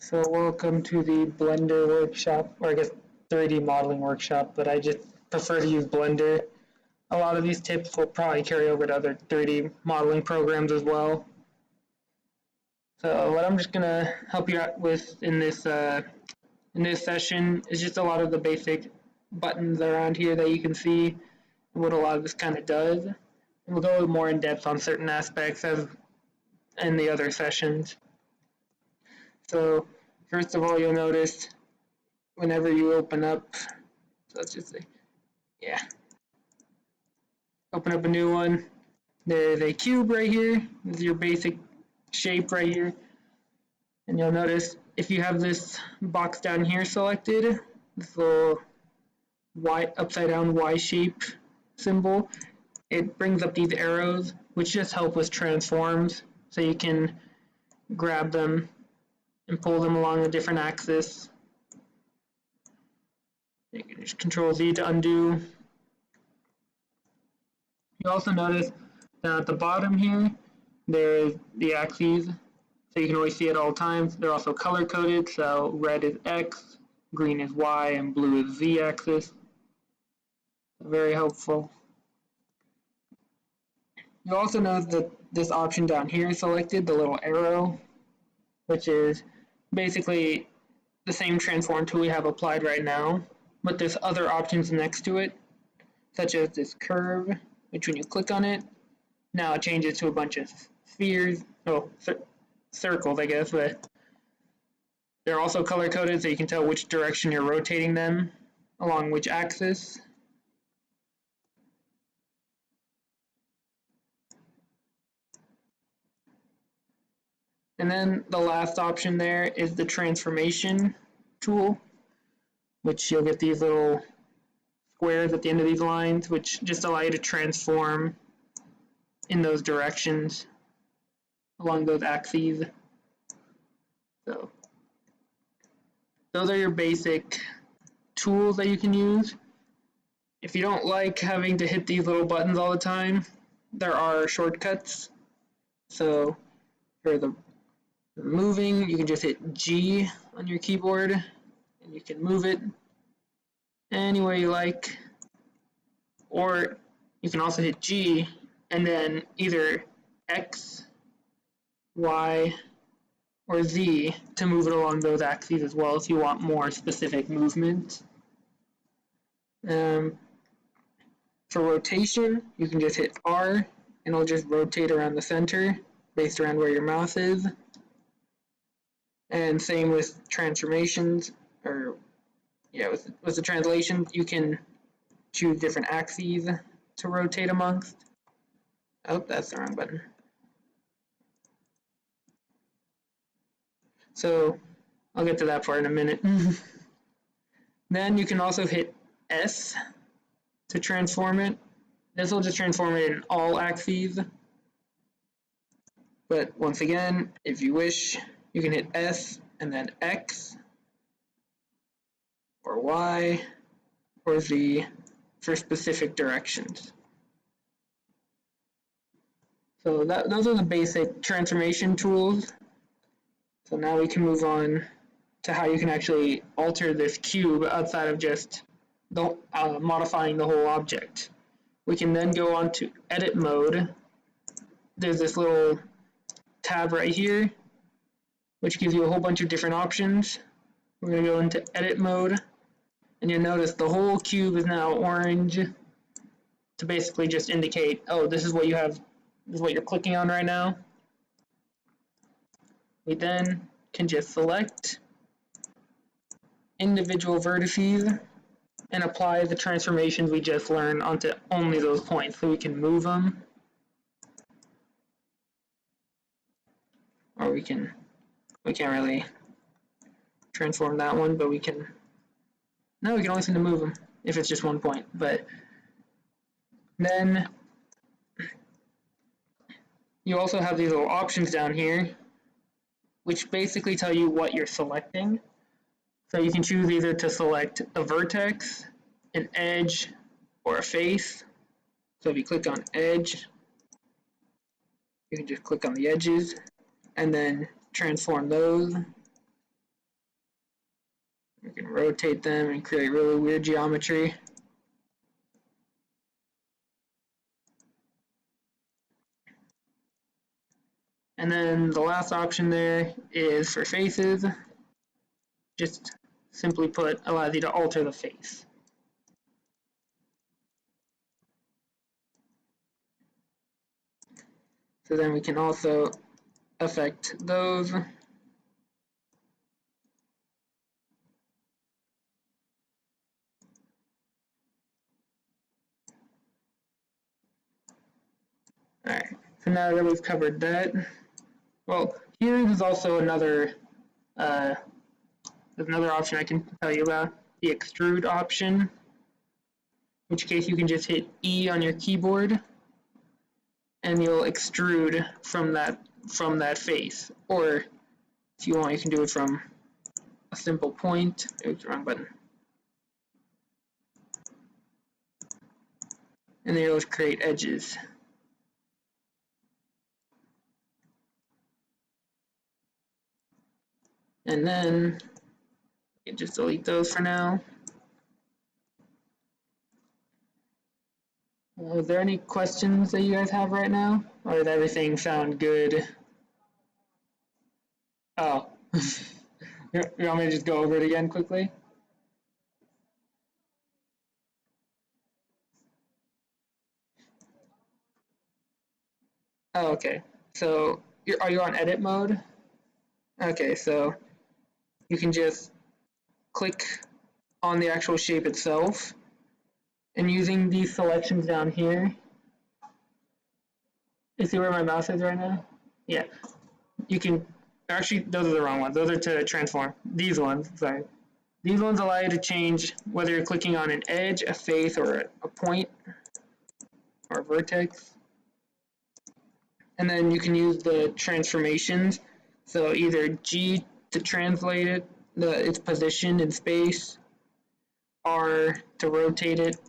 So welcome to the Blender workshop, or I guess 3D modeling workshop, but I just prefer to use Blender. A lot of these tips will probably carry over to other 3D modeling programs as well. So what I'm just gonna help you out with in this session is just a lot of the basic buttons around here that you can see, and what a lot of this kind of does. And we'll go more in depth on certain aspects as in the other sessions. So first of all, you'll notice whenever you open up, so let's just say, open up a new one, there's a cube right here. This is your basic shape right here. And you'll notice if you have this box down here selected, this little upside down Y shape symbol, it brings up these arrows, which just help with transforms. So you can grab them and pull them along a different axis. You can just Control Z to undo. You also notice down at the bottom here, there is the axes, so you can always see it all times. They're also color coded, so red is X, green is Y, and blue is Z axis. Very helpful. You'll also notice that this option down here is selected, the little arrow, which is basically the same transform tool we have applied right now, but there's other options next to it, such as this curve, which when you click on it, now it changes to a bunch of spheres, circles, I guess, but they're also color coded so you can tell which direction you're rotating them along which axis. And then the last option there is the transformation tool, which you'll get these little squares at the end of these lines, which just allow you to transform in those directions along those axes. So those are your basic tools that you can use. If you don't like having to hit these little buttons all the time, there are shortcuts. So for the moving, you can just hit G on your keyboard and you can move it anywhere you like. Or you can also hit G and then either X, Y, or Z to move it along those axes as well if you want more specific movement. For rotation, you can just hit R and it'll just rotate around the center based around where your mouse is. And same with transformations, or with the translation, you can choose different axes to rotate amongst. Oh, that's the wrong button. So I'll get to that part in a minute. Then you can also hit S to transform it. This will just transform it in all axes. But once again, if you wish, you can hit S and then X or Y or Z for specific directions. So those are the basic transformation tools. So now we can move on to how you can actually alter this cube outside of just modifying the whole object. We can then go on to edit mode. There's this little tab right here, which gives you a whole bunch of different options. We're going to go into edit mode, and you'll notice the whole cube is now orange to basically just indicate, oh, this is what you have, this is what you're clicking on right now. We then can just select individual vertices and apply the transformations we just learned onto only those points, so we can move them, or we can't really transform that one, but we can only seem to move them if it's just one point. But then you also have these little options down here, which basically tell you what you're selecting. So you can choose either to select a vertex, an edge, or a face. So if you click on edge, you can just click on the edges and then transform those. rotate them and create really weird geometry. And then the last option there is for faces. Just simply put, allows you to alter the face. So then we can also affect those. Alright, so now that we've covered that, well, here is also another there's another option I can tell you about, the extrude option, in which case you can just hit E on your keyboard and you'll extrude from that face. Or if you want, you can do it from a simple point. Oops, wrong button. And then you'll create edges. And then you can just delete those for now. Is there any questions that you guys have right now? Or did everything sound good? Oh. You want me to just go over it again quickly? Oh, okay. So, are you on edit mode? Okay, so you can just click on the actual shape itself, and using these selections down here, you see where my mouse is right now? Yeah. You can, actually, those are the wrong ones. Those are to transform. These ones, sorry. These ones allow you to change whether you're clicking on an edge, a face, or a point, or a vertex. And then you can use the transformations. So either G to translate it, its position in space, R to rotate it.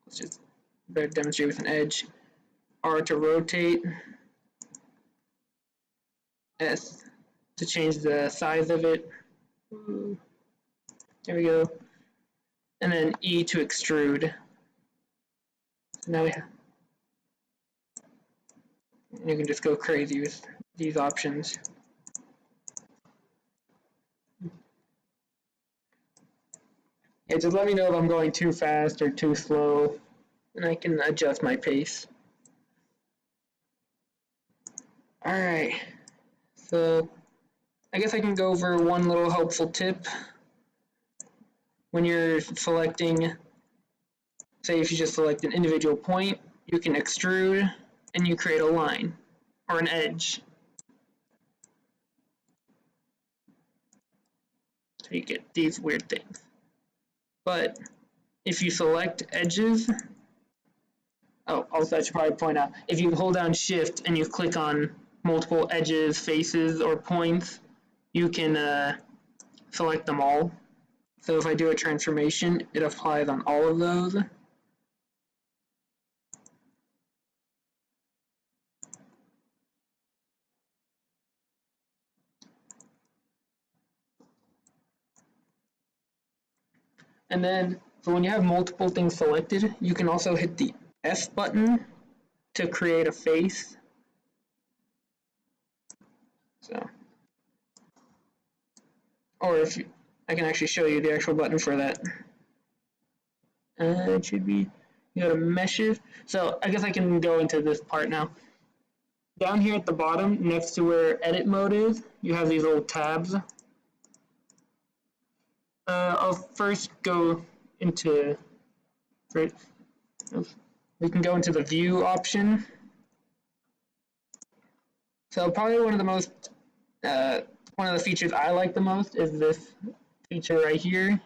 Let's just better demonstrate with an edge. R to rotate. S to change the size of it. There we go. And then E to extrude. So now we have. You can just go crazy with these options. Yeah, just let me know if I'm going too fast or too slow, and I can adjust my pace. Alright, so I guess I can go over one little helpful tip. When you're selecting, say if you just select an individual point, you can extrude and you create a line or an edge. So you get these weird things. But if you select edges, also I should probably point out, if you hold down shift and you click on multiple edges, faces, or points, you can select them all. So if I do a transformation, it applies on all of those. And then, so when you have multiple things selected, you can also hit the S button to create a face. So, or if you, I can actually show you the actual button for that. It should be, you go to meshes. So I guess I can go into this part now. Down here at the bottom, next to where edit mode is, you have these little tabs. I'll first go into, right, we can go into the view option. So probably one of the features I like the most is this feature right here,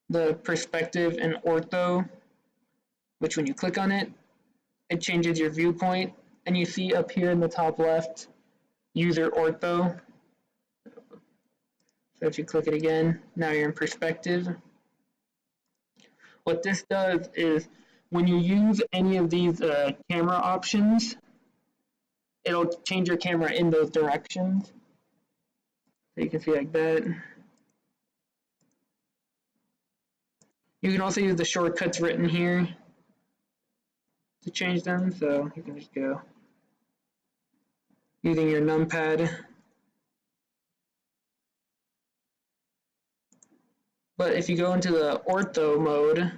the perspective and ortho, which when you click on it, it changes your viewpoint, and you see up here in the top left, user ortho. So if you click it again, now you're in perspective. What this does is when you use any of these camera options, it'll change your camera in those directions. So you can see like that. You can also use the shortcuts written here to change them, so you can just go using your numpad. But if you go into the ortho mode,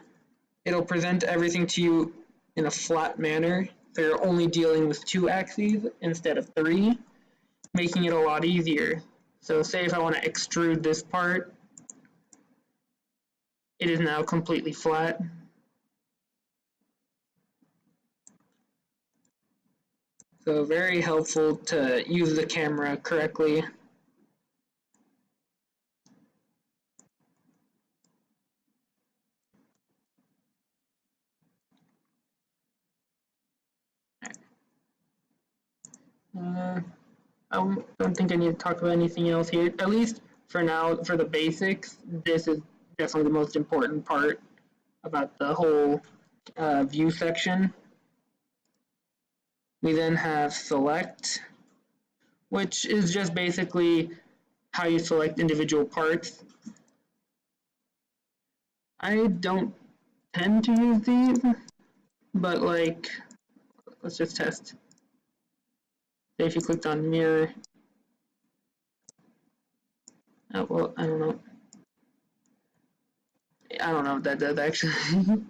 it'll present everything to you in a flat manner, so you're only dealing with 2 axes instead of 3, making it a lot easier. So say if I want to extrude this part, it is now completely flat. So very helpful to use the camera correctly. I don't think I need to talk about anything else here. At least for now, for the basics, this is definitely the most important part about the whole view section. We then have select, which is just basically how you select individual parts. I don't tend to use these, but like, let's just test. Say if you clicked on mirror. Oh, well, I don't know. I don't know what that does actually.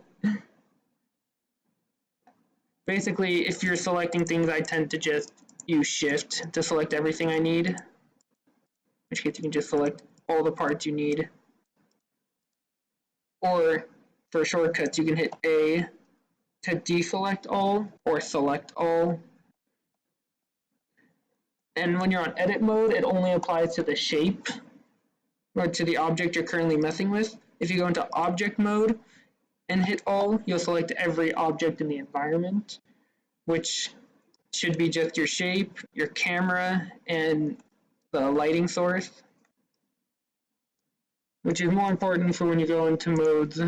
Basically, if you're selecting things, I tend to just use shift to select everything I need. In which case you can just select all the parts you need. Or for shortcuts, you can hit A to deselect all or select all. And when you're on edit mode, it only applies to the shape or to the object you're currently messing with. If you go into object mode and hit all, you'll select every object in the environment, which should be just your shape, your camera, and the lighting source, which is more important for when you go into modes,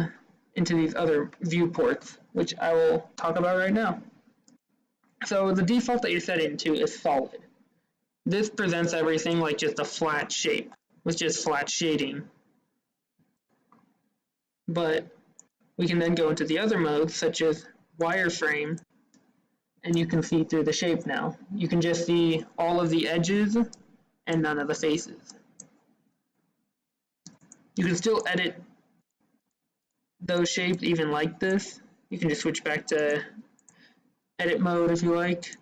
into these other viewports, which I will talk about right now. So the default that you're setting to is solid. This presents everything like just a flat shape with just flat shading. But we can then go into the other modes, such as wireframe, and you can see through the shape now. You can just see all of the edges and none of the faces. You can still edit those shapes even like this. You can just switch back to edit mode if you like,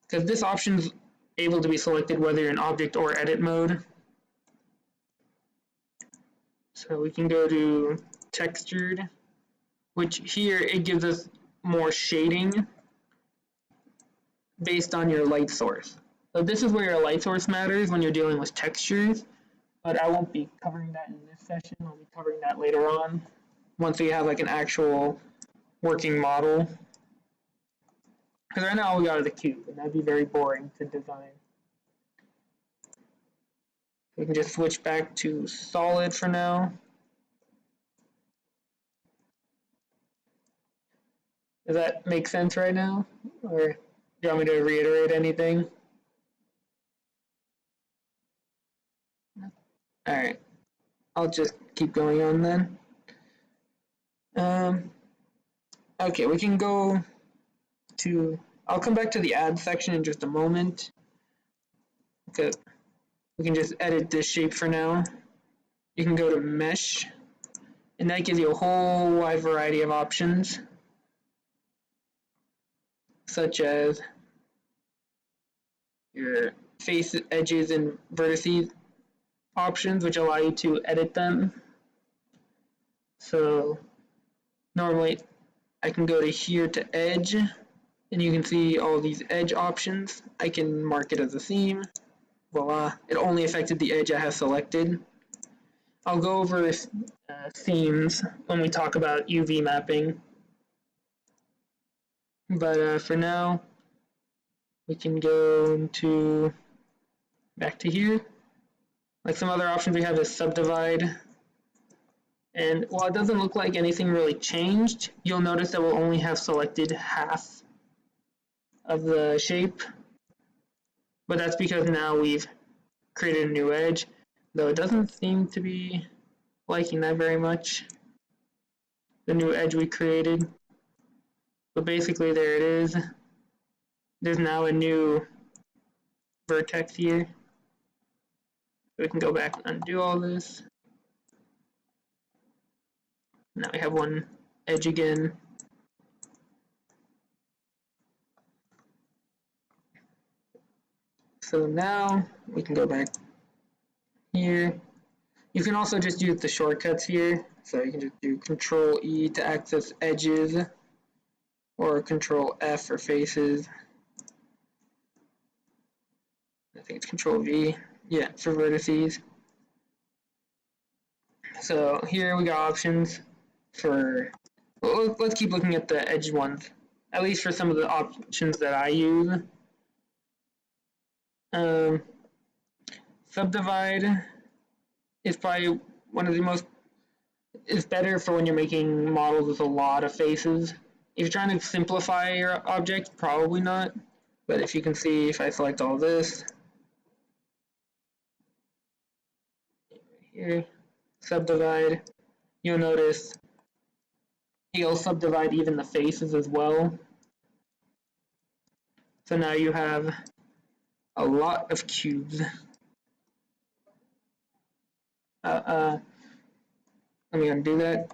because this option is able to be selected whether you're in object or edit mode. So we can go to textured, which here it gives us more shading based on your light source. So this is where your light source matters when you're dealing with textures, but I won't be covering that in this session. I'll be covering that later on once we have like an actual working model. Because right now all we got is a cube, and that'd be very boring to design. We can just switch back to solid for now. Does that make sense right now? Or do you want me to reiterate anything? Alright, I'll just keep going on then. Okay, we can go to, I'll come back to the add section in just a moment. Okay, we can just edit this shape for now. You can go to mesh, and that gives you a whole wide variety of options, such as your face edges and vertices options, which allow you to edit them. So normally I can go to here to edge, and you can see all these edge options. I can mark it as a theme. Voila, it only affected the edge I have selected. I'll go over themes when we talk about UV mapping. But for now, we can go to back to here. Like some other options we have is subdivide. And while it doesn't look like anything really changed, you'll notice that we'll only have selected half of the shape. But that's because now we've created a new edge, though it doesn't seem to be liking that very much. the new edge we created. But basically there it is. There's now a new vertex here. We can go back and undo all this. Now we have one edge again. So now we can go back here. You can also just use the shortcuts here. So you can just do Control E to access edges, or Control F for faces. I think it's Control V, yeah, for vertices. So here we got options for, well, let's keep looking at the edge ones, at least for some of the options that I use. Subdivide is probably one of the most, is better for when you're making models with a lot of faces. If you're trying to simplify your object, probably not. But if you can see, if I select all this, here, subdivide, you'll notice he'll subdivide even the faces as well. So now you have a lot of cubes. Let me undo that.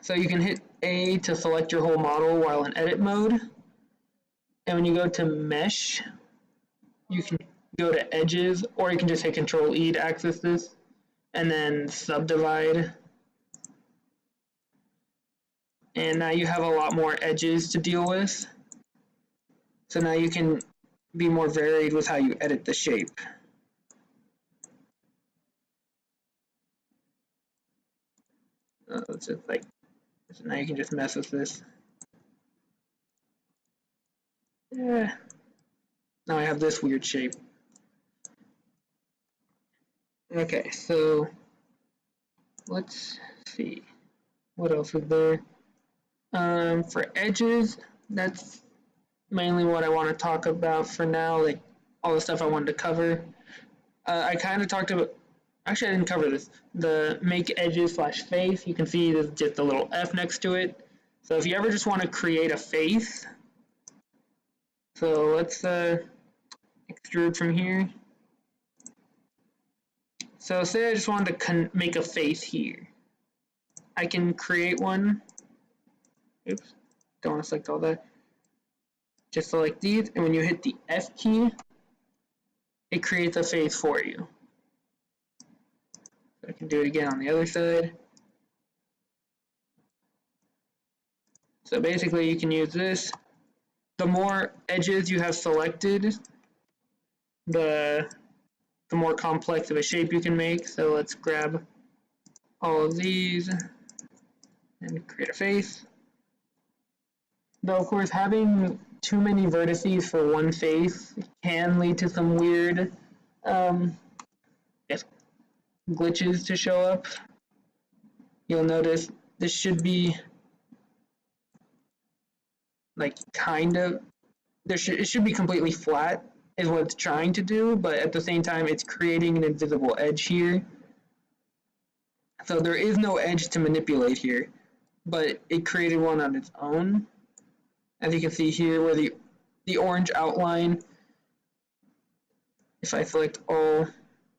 So you can hit A to select your whole model while in edit mode. And when you go to mesh, you can go to edges, or you can just hit Control E to access this, and then subdivide. And now you have a lot more edges to deal with. So now you can be more varied with how you edit the shape. It's just like, so now you can just mess with this. Yeah. Now I have this weird shape. Okay, so let's see. What else is there? For edges, that's mainly what I want to talk about for now, like all the stuff I wanted to cover. I kind of talked about, actually I didn't cover this, the make edges slash face. You can see there's just a little F next to it. So if you ever just want to create a face, so let's extrude from here. So say I just wanted to make a face here. I can create one. Oops, don't want to select all that. Just select these, and when you hit the F key, it creates a face for you. So I can do it again on the other side. So basically you can use this. The more edges you have selected, the more complex of a shape you can make. So let's grab all of these and create a face. Though of course having too many vertices for one face can lead to some weird glitches to show up. You'll notice this should be like kind of, it should be completely flat is what it's trying to do, but at the same time it's creating an invisible edge here. So there is no edge to manipulate here, but it created one on its own. As you can see here where the orange outline, if I select all,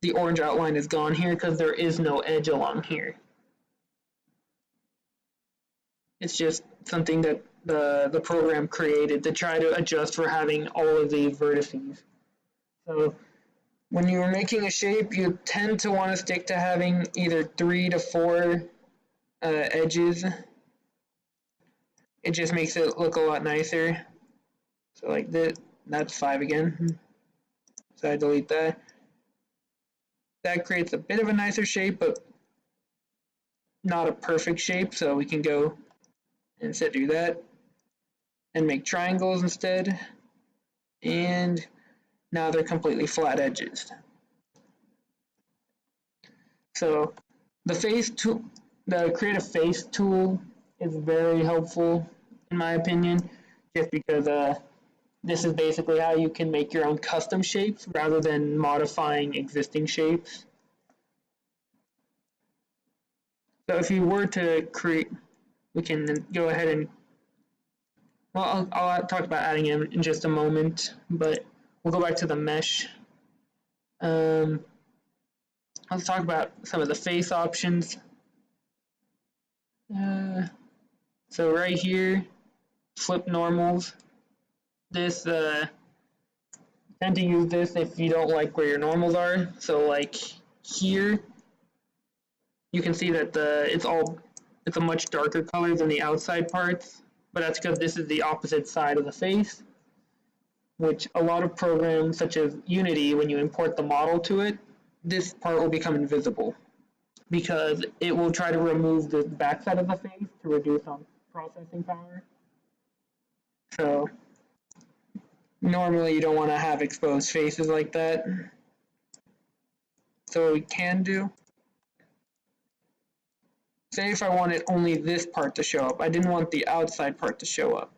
the orange outline is gone here because there is no edge along here. It's just something that the program created to try to adjust for having all of these vertices. So when you're making a shape, you tend to want to stick to having either 3 to 4 edges. It just makes it look a lot nicer. So like this, that's 5 again. So I delete that. That creates a bit of a nicer shape, but not a perfect shape. So we can go and instead do that and make triangles instead. And now they're completely flat edges. So the face tool, the create a face tool is very helpful in my opinion, just because this is basically how you can make your own custom shapes rather than modifying existing shapes. So if you were to create, we can go ahead and, well, I'll talk about adding in just a moment, but we'll go back to the mesh. Um, let's talk about some of the face options. Uh, so right here, flip normals. This, tend to use this if you don't like where your normals are. So like here, you can see that it's a much darker color than the outside parts, but that's because this is the opposite side of the face, which a lot of programs such as Unity, when you import the model to it, this part will become invisible because it will try to remove the backside of the face to reduce on processing power. So normally you don't want to have exposed faces like that. So what we can do, say if I wanted only this part to show up, I didn't want the outside part to show up.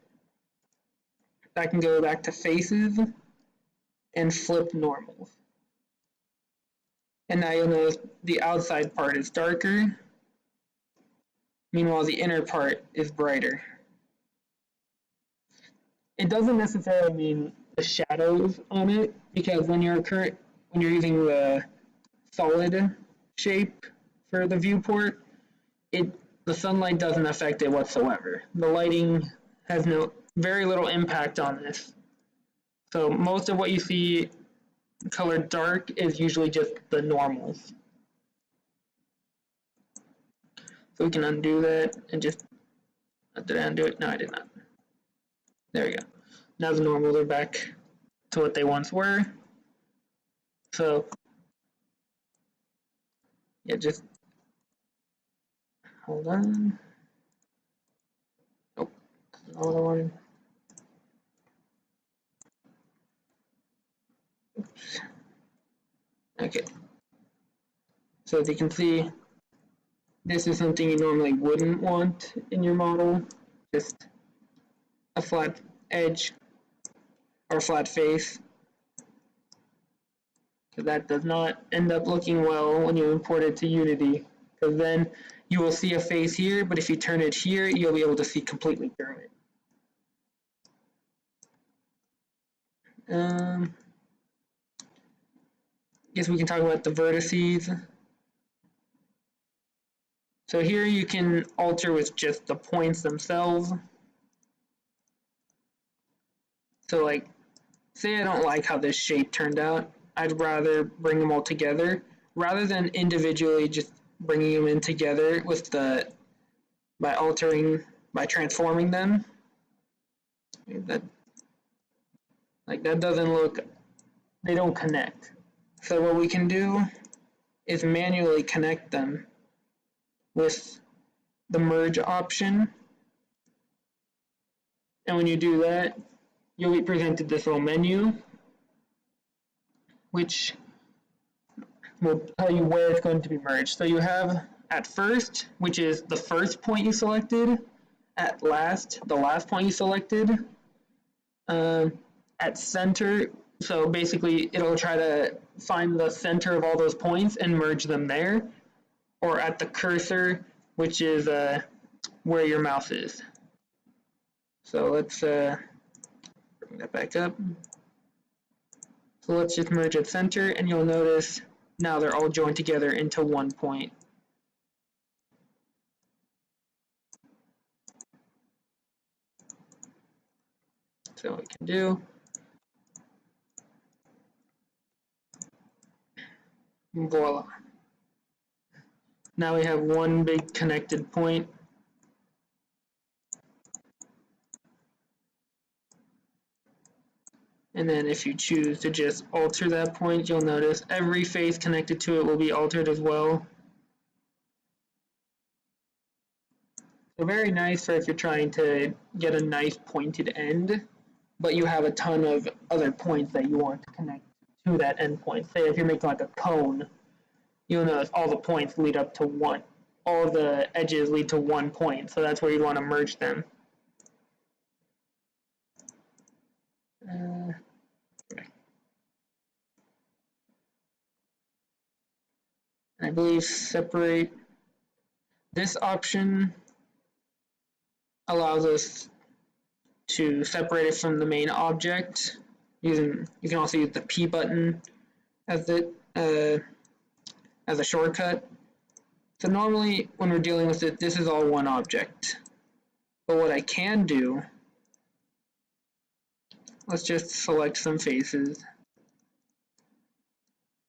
I can go back to faces and flip normals. And now you'll notice the outside part is darker, meanwhile the inner part is brighter. It doesn't necessarily mean the shadows on it, because when you're using the solid shape for the viewport, the sunlight doesn't affect it whatsoever. The lighting has very little impact on this. So most of what you see colored dark is usually just the normals. So we can undo that and just, did I undo it? No, I did not. There we go. Now the normals are back to what they once were. So yeah, just hold on. Oh, not what I wanted. Oops. Okay. So as you can see, this is something you normally wouldn't want in your model. Just a flat edge or flat face. So that does not end up looking well when you import it to Unity, because then you will see a face here, but if you turn it here, you'll be able to see completely through it. I guess we can talk about the vertices. So here you can alter with just the points themselves. So like, say I don't like how this shape turned out, I'd rather bring them all together rather than individually just bringing them in together with by transforming them. That that doesn't look, they don't connect. So what we can do is manually connect them with the merge option. And when you do that, you'll be presented this little menu, which will tell you where it's going to be merged. So you have at first, which is the first point you selected, at last, the last point you selected, at center, so basically it'll try to find the center of all those points and merge them there, or at the cursor, which is where your mouse is. So let's bring that back up. So let's just merge at center, and you'll notice now they're all joined together into one point. So what we can do, voila. Now we have one big connected point. And then if you choose to just alter that point, you'll notice every face connected to it will be altered as well. So very nice for if you're trying to get a nice pointed end, but you have a ton of other points that you want to connect to that endpoint. Say if you're making like a cone, you'll notice all the points lead up to one. All the edges lead to one point, so that's where you want to merge them. I believe separate This option allows us to separate it from the main object. You can also use the P button as as a shortcut. So normally when we're dealing with it, this is all one object. But what I can do, let's just select some faces,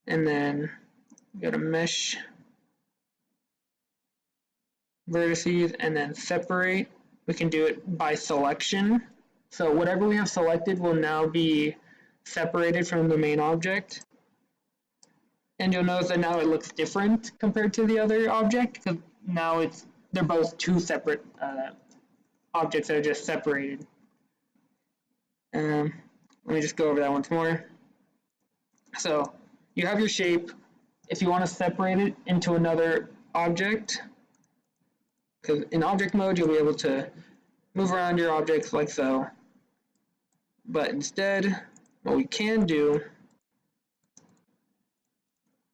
and then go to mesh vertices and then separate. We can do it by selection. So whatever we have selected will now be separated from the main object. And you'll notice that now it looks different compared to the other object, because now they're both two separate objects that are just separated. Let me just go over that once more. So you have your shape. If you want to separate it into another object, because in object mode you'll be able to move around your objects like so. But instead, what we can do,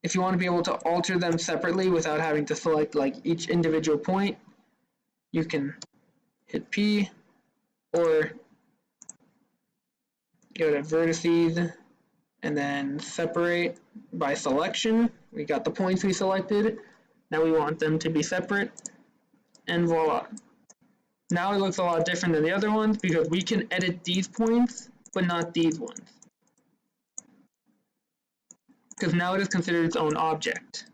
if you want to be able to alter them separately without having to select like each individual point, you can hit P or go to vertices and then separate by selection. We got the points we selected. Now we want them to be separate, and voila. Now it looks a lot different than the other ones because we can edit these points, but not these ones. Because now it is considered its own object.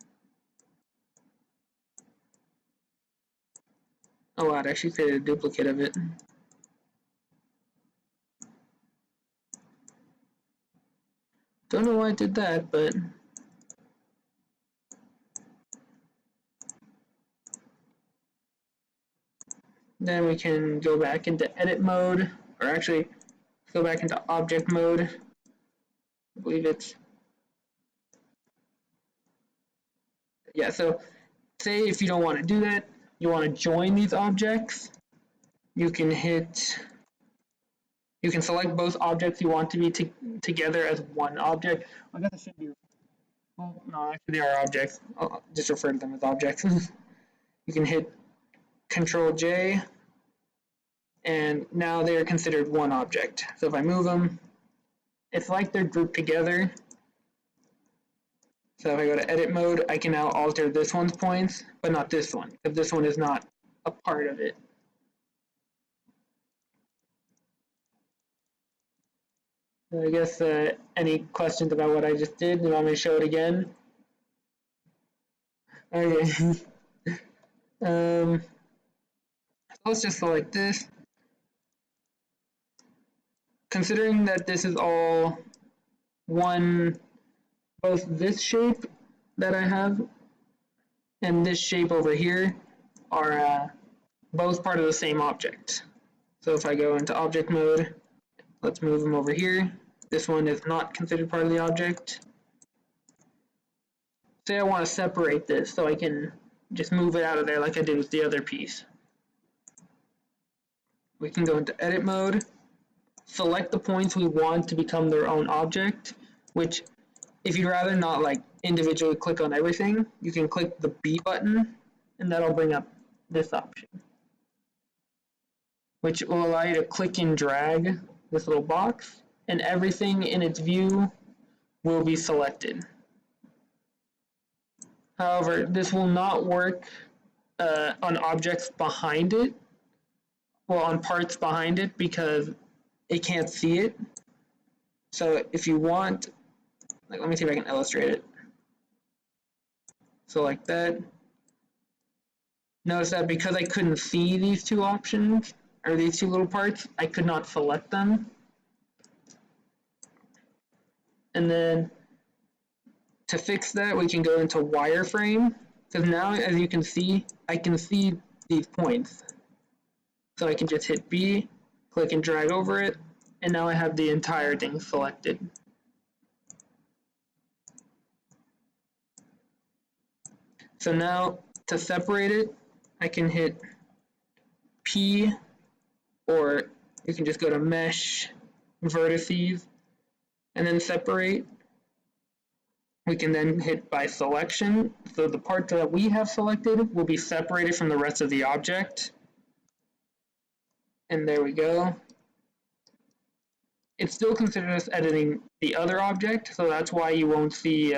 Oh wow, it actually created a duplicate of it. Don't know why it did that, but then we can go back into edit mode, or actually go back into object mode. I believe it's, yeah, so say if you don't want to do that, you want to join these objects, you can select both objects you want to be together as one object. I guess it should be, well, no, actually they are objects. I'll just refer to them as objects. You can hit Control J, and now they are considered one object. So if I move them, it's like they're grouped together. So if I go to edit mode, I can now alter this one's points, but not this one, because this one is not a part of it. So I guess any questions about what I just did? Do you want me to show it again? Okay. So let's just select this. Considering that this is all one, both this shape that I have and this shape over here are both part of the same object. So if I go into object mode, let's move them over here. This one is not considered part of the object. Say I want to separate this so I can just move it out of there like I did with the other piece. We can go into edit mode, select the points we want to become their own object, which if you'd rather not like individually click on everything, you can click the B button and that'll bring up this option, which will allow you to click and drag this little box and everything in its view will be selected. However, this will not work on objects behind it, well, on parts behind it, because it can't see it. So if you want, like, let me see if I can illustrate it. So like that. Notice that because I couldn't see these two options, or these two little parts, I could not select them. And then to fix that, we can go into wireframe, because now, as you can see, I can see these points. So I can just hit B, click and drag over it, and now I have the entire thing selected. So now to separate it, I can hit P, or you can just go to mesh, vertices, and then separate. We can then hit by selection. So the part that we have selected will be separated from the rest of the object. And there we go. It's still considered as editing the other object, so that's why you won't see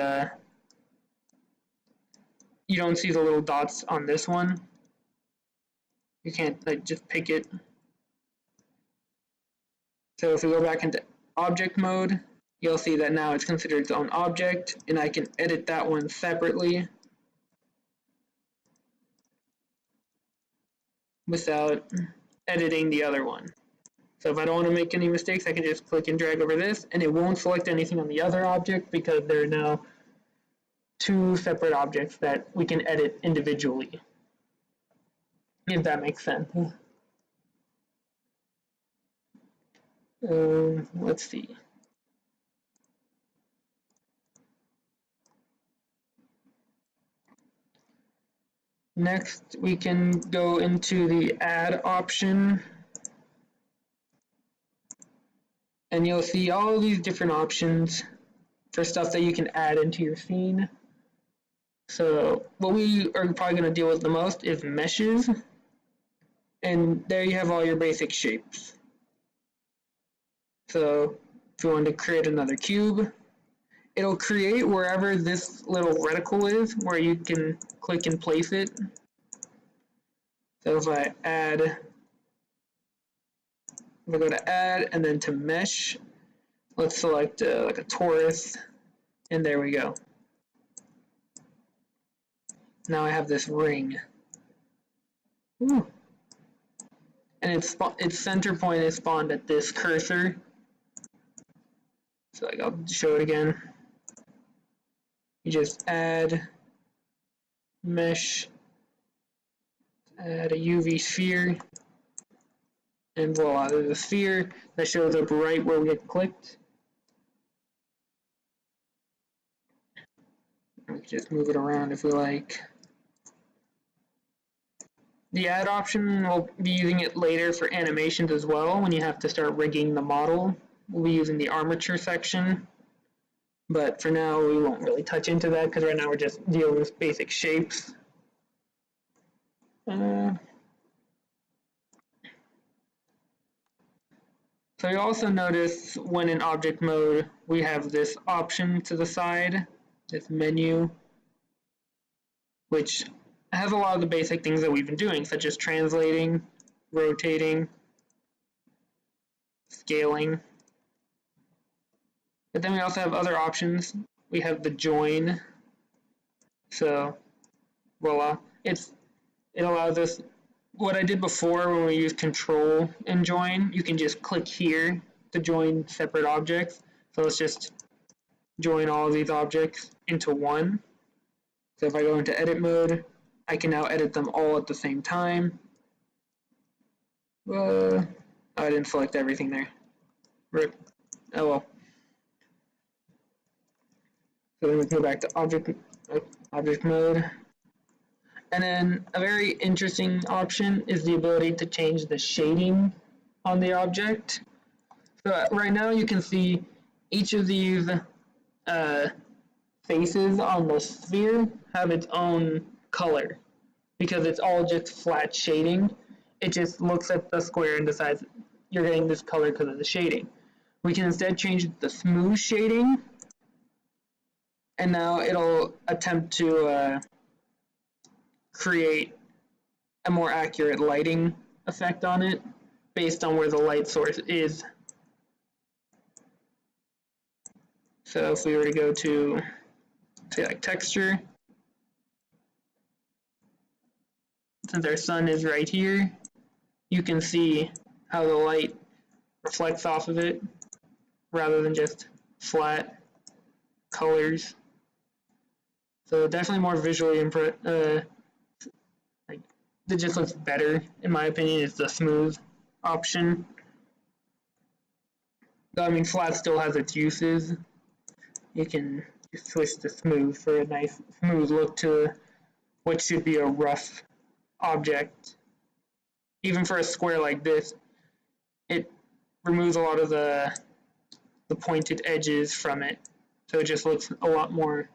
you don't see the little dots on this one. You can't just pick it. So if we go back into object mode, you'll see that now it's considered its own object, and I can edit that one separately without editing the other one. So if I don't want to make any mistakes, I can just click and drag over this, and it won't select anything on the other object because there are now two separate objects that we can edit individually, if that makes sense. Let's see. Next, we can go into the add option, and you'll see all of these different options for stuff that you can add into your scene. So what we are probably going to deal with the most is meshes, and there you have all your basic shapes. So if you want to create another cube, it'll create wherever this little reticle is, where you can click and place it. So if I go to add and then to mesh, let's select like a torus, and there we go. Now I have this ring. Ooh. And its center point is spawned at this cursor. So I'll show it again. You just add mesh, add a UV sphere, and voila, there's a sphere that shows up right where we had clicked. We can just move it around if we like. The add option, we'll be using it later for animations as well when you have to start rigging the model. We'll be using the armature section, but for now we won't really touch into that because right now we're just dealing with basic shapes. So you also notice when in object mode we have this option to the side, this menu, which has a lot of the basic things that we've been doing, such as translating, rotating, scaling. But then we also have other options. We have the join. So voila, it allows us, what I did before when we used control and join, you can just click here to join separate objects. So let's just join all of these objects into one. So if I go into edit mode, I can now edit them all at the same time. I didn't select everything there. Rip. Oh well. So then we can go back to object mode. And then a very interesting option is the ability to change the shading on the object. So right now you can see each of these faces on the sphere have its own color because it's all just flat shading. It just looks at the square and decides you're getting this color because of the shading. We can instead change the smooth shading, and now it'll attempt to create a more accurate lighting effect on it based on where the light source is. So if we were to go to, say, like texture, since our sun is right here, you can see how the light reflects off of it rather than just flat colors. So definitely more visually it just looks better, in my opinion. It's the smooth option. Though, I mean, flat still has its uses. You can switch to smooth for a nice smooth look to what should be a rough object. Even for a square like this, it removes a lot of the pointed edges from it, so it just looks a lot more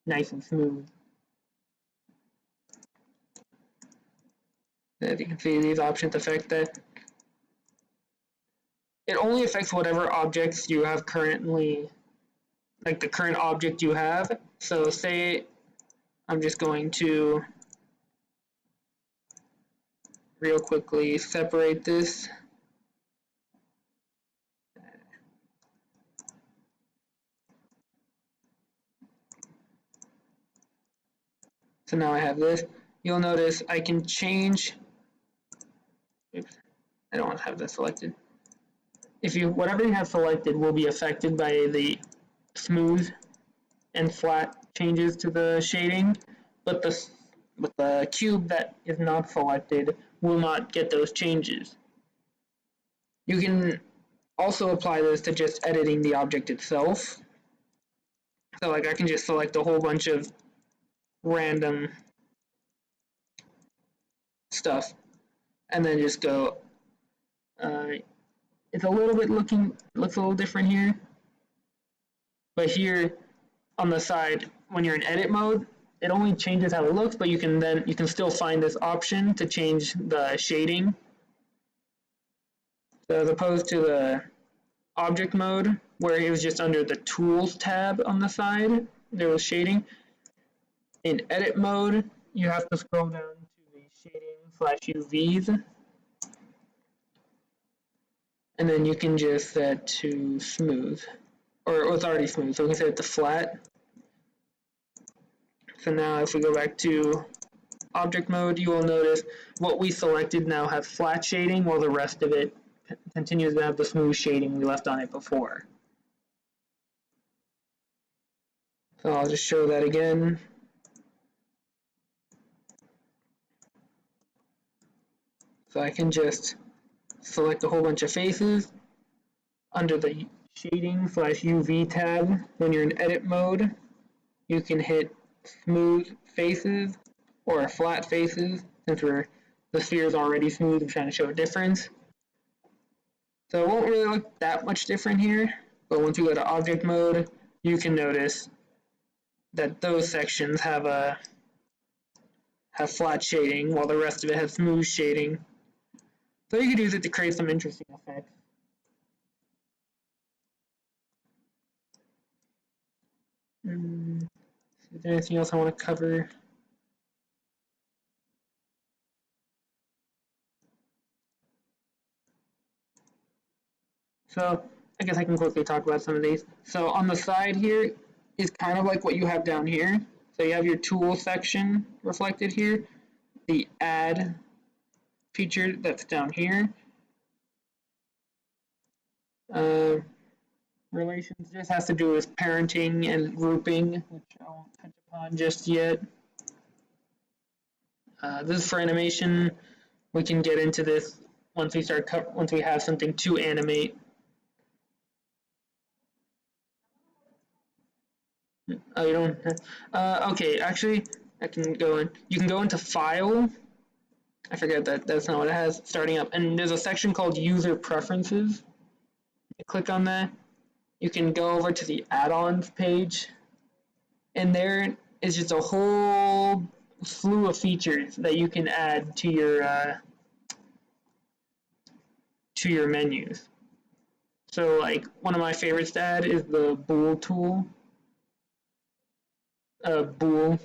nice and smooth. As you can see, these options affect that. It only affects whatever objects you have currently, like the current object you have. So say I'm just going to real quickly separate this. So now I have this. You'll notice I can change, oops, I don't want to have that selected. If you, whatever you have selected will be affected by the smooth and flat changes to the shading, but the cube that is not selected will not get those changes. You can also apply this to just editing the object itself. So like I can just select a whole bunch of random stuff and then just go, it's a little bit looks a little different here, but here on the side when you're in edit mode it only changes how it looks, but you can still find this option to change the shading. So as opposed to the object mode where it was just under the tools tab on the side there was shading, in edit mode you have to scroll down to the shading slash UVs and then you can just set to smooth, or it's already smooth, so we can set it to flat. So now if we go back to object mode, you will notice what we selected now has flat shading while the rest of it continues to have the smooth shading we left on it before. So I'll just show that again. So I can just select a whole bunch of faces under the shading slash UV tab. When you're in edit mode, you can hit smooth faces or flat faces. Since the sphere is already smooth, I'm trying to show a difference. So it won't really look that much different here, but once you go to object mode, you can notice that those sections have flat shading while the rest of it has smooth shading. So you could use it to create some interesting effects. Is there anything else I want to cover? So I guess I can quickly talk about some of these. So on the side here is kind of like what you have down here. So you have your tool section reflected here, the add feature that's down here. Relations just has to do with parenting and grouping, which I won't touch upon just yet. This is for animation. We can get into this once we have something to animate. Oh, you don't. Okay, actually, I can go in. You can go into File. I forget that's not what it has. Starting up, and there's a section called User Preferences. You click on that. You can go over to the add-ons page, and there is just a whole slew of features that you can add to your menus. So, like one of my favorites to add is the Bool tool. Bool,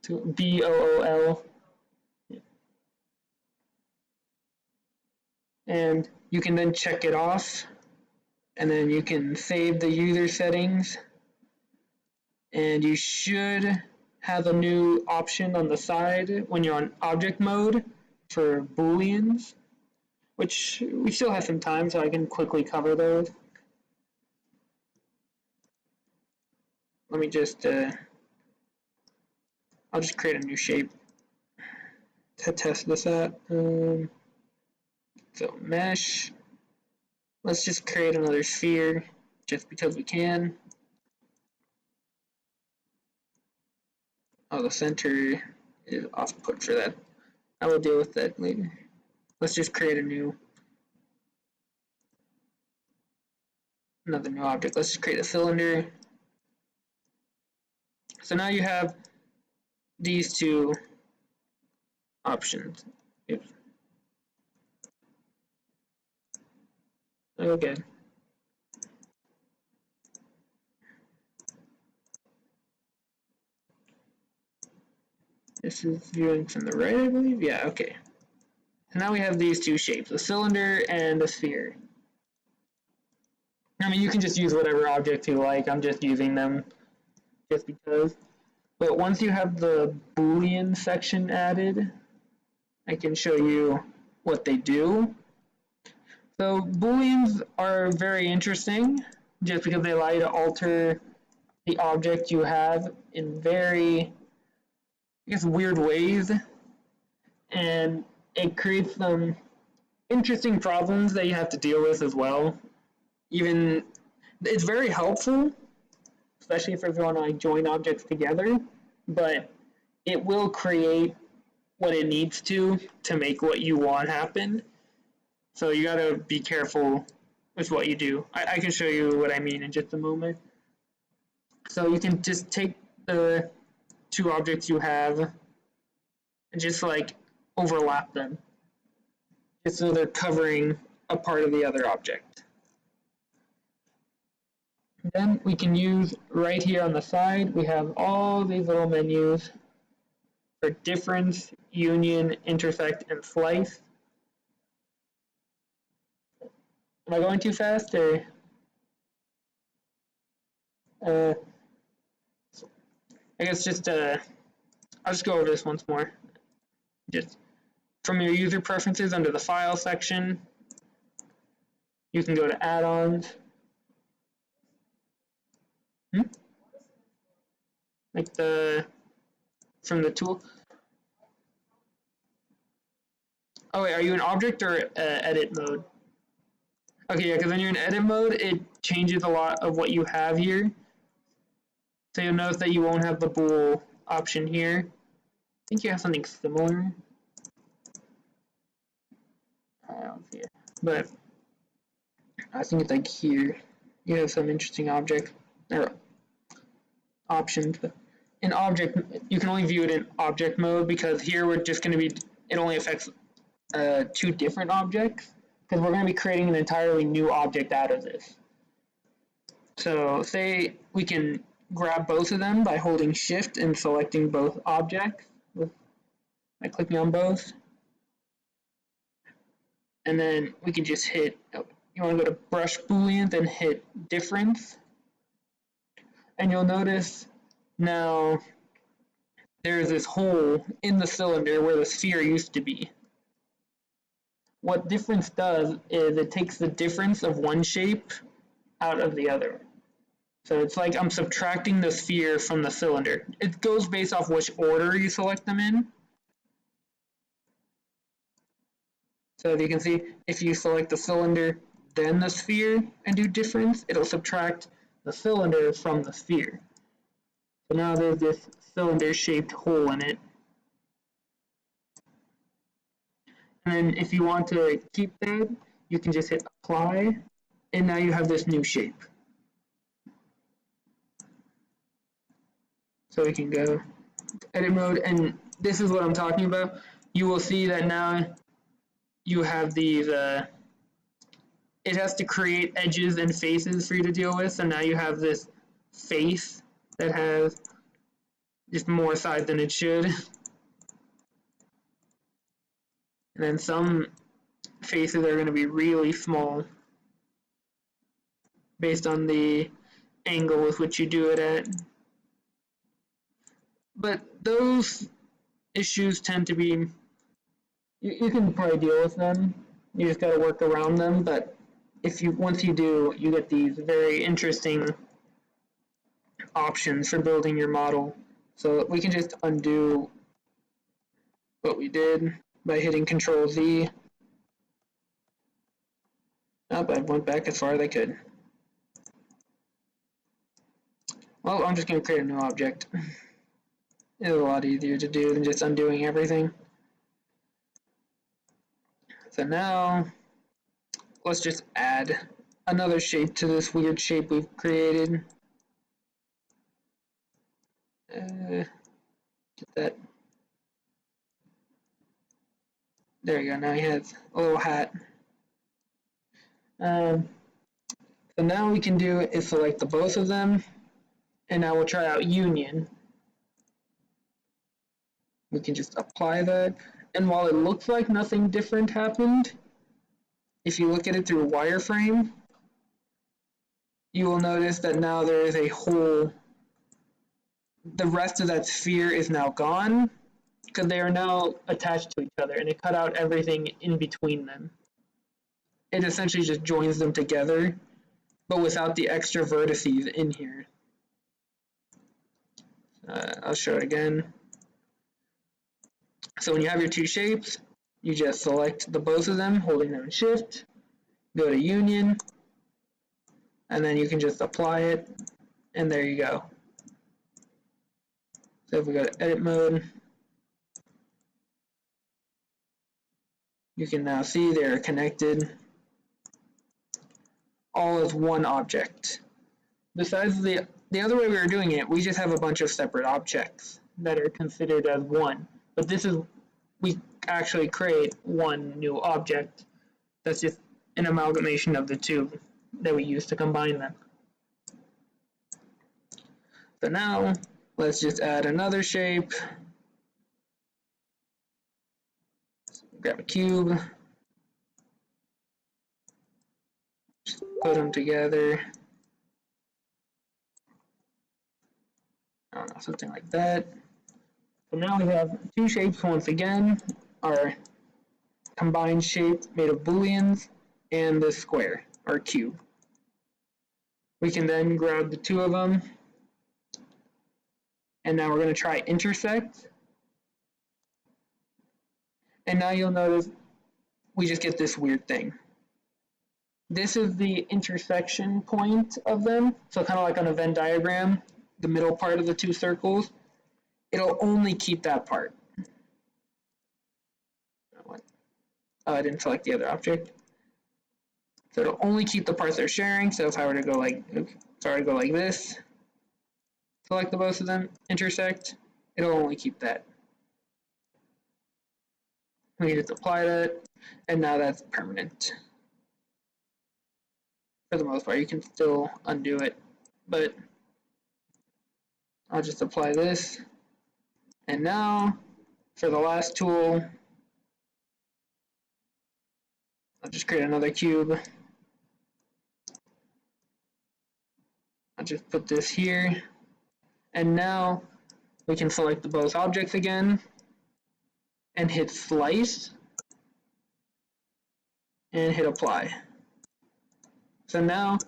Bool, and you can then check it off, and then you can save the user settings, and you should have a new option on the side when you're on object mode for booleans, which we still have some time, so I can quickly cover those. Let me just I'll just create a new shape to test this out. So mesh, let's just create another sphere just because we can. Oh, the center is off put for that. I will deal with that later. Let's just create another new object. Let's just create a cylinder. So now you have these two options. Oops. Okay. This is viewing from the right, I believe. Yeah, okay. So now we have these two shapes, a cylinder and a sphere. I mean, you can just use whatever object you like. I'm just using them just because. But once you have the Boolean section added, I can show you what they do. So Booleans are very interesting just because they allow you to alter the object you have in very, I guess, weird ways. And it creates some interesting problems that you have to deal with as well. Even it's very helpful, especially if you want to like join objects together, but it will create what it needs to make what you want happen. So you gotta be careful with what you do. I can show you what I mean in just a moment. So you can just take the two objects you have and just like overlap them, just so they're covering a part of the other object. Then we can use right here on the side, we have all these little menus for difference, union, intersect, and slice. Am I going too fast or? Uh, I guess just I'll just go over this once more. Just from your user preferences under the file section, you can go to add-ons. Hmm? Like from the tool. Oh wait, are you in object or edit mode? Okay, yeah, because when you're in edit mode, it changes a lot of what you have here. So you'll notice that you won't have the bool option here. I think you have something similar. I don't see it, but I think it's like here. You have some interesting object or options, but in object, you can only view it in object mode because here we're just going to be. It only affects two different objects because we're going to be creating an entirely new object out of this. So say we can grab both of them by holding shift and selecting both objects by clicking on both. And then we can just hit, you want to go to brush boolean, then hit difference. And you'll notice now there's this hole in the cylinder where the sphere used to be. What difference does is it takes the difference of one shape out of the other. So it's like I'm subtracting the sphere from the cylinder. It goes based off which order you select them in. So if you can see, if you select the cylinder, then the sphere, and do difference, it'll subtract the cylinder from the sphere. So now there's this cylinder-shaped hole in it. And then if you want to keep that, you can just hit apply, and now you have this new shape. So we can go edit mode, and this is what I'm talking about. You will see that now you have these, it has to create edges and faces for you to deal with, so now you have this face that has just more size than it should. And then some faces are going to be really small based on the angle with which you do it at. But those issues tend to be, you can probably deal with them. You just got to work around them. But if you once you do, you get these very interesting options for building your model. So we can just undo what we did by hitting Control Z. Oh, I went back as far as I could. Well, I'm just going to create a new object. It's a lot easier to do than just undoing everything. So now, let's just add another shape to this weird shape we've created. Get that. There you go. Now he has a little hat. So now we can do is select the both of them, and now we'll try out union. We can just apply that, and while it looks like nothing different happened, if you look at it through a wireframe, you will notice that now there is a hole. The rest of that sphere is now gone because they are now attached to each other, and it cut out everything in between them. It essentially just joins them together, but without the extra vertices in here. I'll show it again. So when you have your two shapes, you just select the both of them, holding them in shift, go to union, and then you can just apply it, and there you go. So if we go to edit mode, you can now see they're connected all as one object. Besides the other way we were doing it, we just have a bunch of separate objects that are considered as one. But this is, we actually create one new object that's just an amalgamation of the two that we use to combine them. So now, let's just add another shape. Grab a cube. Just put them together. I don't know, something like that. So now we have two shapes once again. Our combined shape made of booleans and this square, or cube. We can then grab the two of them, and now we're going to try intersect. And now you'll notice we just get this weird thing. This is the intersection point of them, so kind of like on a Venn diagram, the middle part of the two circles. It'll only keep that part. Oh, I didn't select the other object. So it'll only keep the parts they're sharing. So if I were to go like, go like this, select the both of them, intersect, it'll only keep that. We just apply that, and now that's permanent. For the most part, you can still undo it, but I'll just apply this. And now, for the last tool, I'll just create another cube. I'll just put this here. And now we can select the both objects again and hit slice and hit apply. So now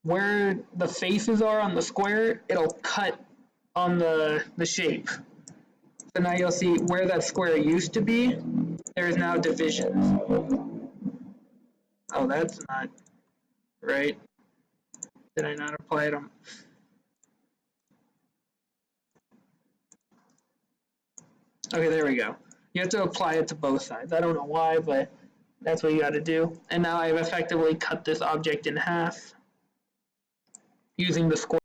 where the faces are on the square, it'll cut on the shape. So now you'll see where that square used to be, there is now divisions. Oh, that's not right. Did I not apply them? Okay, there we go. You have to apply it to both sides. I don't know why, but that's what you got to do. And now I've effectively cut this object in half using the square.